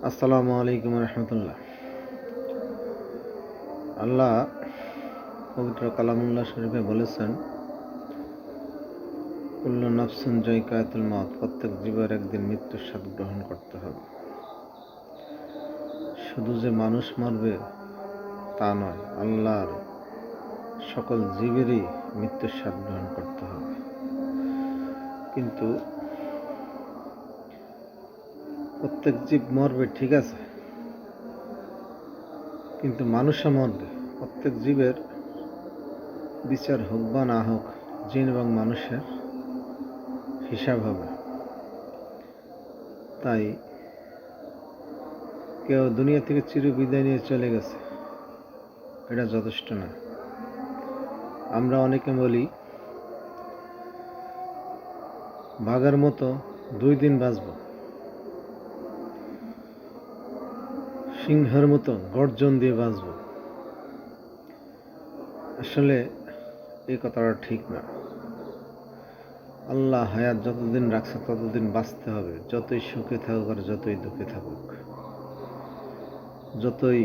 আসসালামু আলাইকুম রহমতুল্লাহ। আল্লাহ পবিত্র কালামুল্লাহ শরীফে বলেছেন, কুল্লু নাফসিন যায়কাতুল মউত, প্রত্যেক জীবের একদিন মৃত্যুর স্বাদ গ্রহণ করতে হবে। শুধু যে মানুষ মরবে তা নয়, আল্লাহর সকল জীবেরই মৃত্যুর স্বাদ গ্রহণ করতে হবে। কিন্তু প্রত্যেক জীব মরবে, ঠিক আছে, কিন্তু মানুষও মরবে। প্রত্যেক জীবের বিচার হোক বা না হোক, জিন এবং মানুষের হিসাব হবে। তাই কেউ দুনিয়া থেকে চিরবিদায় নিয়ে চলে গেছে, এটা যথেষ্ট না। আমরা অনেকে বলি বাঘের মতো 2 দিন বাঁচব, সিংহের মতো গর্জন দিয়ে বাঁচব। আসলে এই কথাটা ঠিক না। আল্লাহ হায়াত যতদিন রাখছে ততদিন বাঁচতে হবে, যতই সুখে থাকুক আর যতই দুঃখে থাকুক, যতই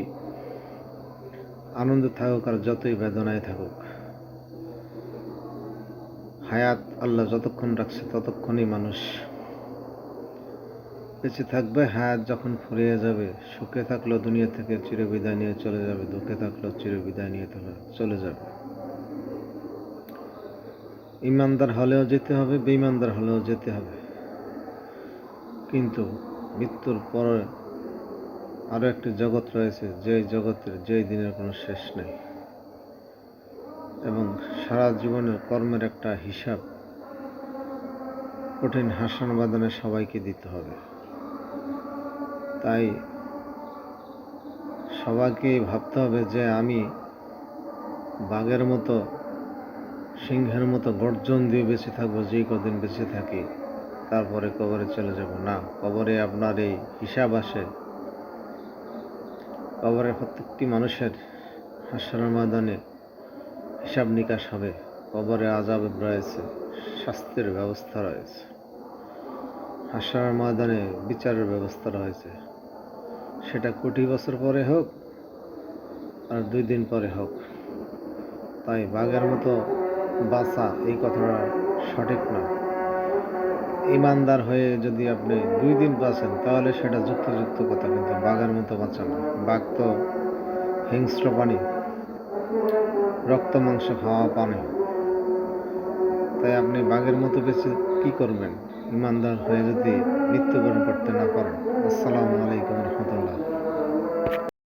আনন্দে থাকুক আর যতই বেদনায় থাকুক। হায়াত আল্লাহ যতক্ষণ রাখছে ততক্ষণই মানুষ বেঁচে থাকবে। হায়াত যখন ফুরিয়ে যাবে, সুখে থাকলেও দুনিয়া থেকে চিরবিদায় নিয়ে চলে যাবে, দুঃখে থাকলেও চিরবিদায় নিয়ে চলে যাবে। ইমানদার হলেও যেতে হবে, বেঈমানদার হলেও যেতে হবে। কিন্তু মৃত্যুর পরে আরও একটি জগৎ রয়েছে, যে জগতের যেই দিনের কোনো শেষ নেই, এবং সারা জীবনের কর্মের একটা হিসাব কঠিন হাসন বাদনে সবাইকে দিতে হবে। তাই সবাইকে ভাবতে হবে যে আমি বাঘের মতো, সিংহের মতো গর্জন দিয়ে বেঁচে থাকবো যেই কদিন বেঁচে থাকি, তারপরে কবরে চলে যাব না। কবরে আপনার এই হিসাব আসে। কবরে প্রত্যেকটি মানুষের হাসরের ময়দানে হিসাব নিকাশ হবে। কবরে আযাব রয়েছে, শাস্তির ব্যবস্থা রয়েছে, হাসরের ময়দানে বিচারের ব্যবস্থা রয়েছে। সেটা কোটি বছর পরে হোক আর 2 দিন পরে হোক। তাই বাঘের মতো বাঁচা, এই কথাটা সঠিক না। ইমানদার হয়ে যদি আপনি 2 দিন বাঁচেন তাহলে সেটা যুক্তিযুক্ত কথা, কিন্তু বাঘের মতো বাঁচা না। বাঘ তো হিংস্র প্রাণী, রক্ত মাংস খাওয়া প্রাণী। তাই আপনি বাঘের মতো বেঁচে কি করবেন? ইমানদার হয়ে যদি মৃত্যুবরণ করতে না পারেন।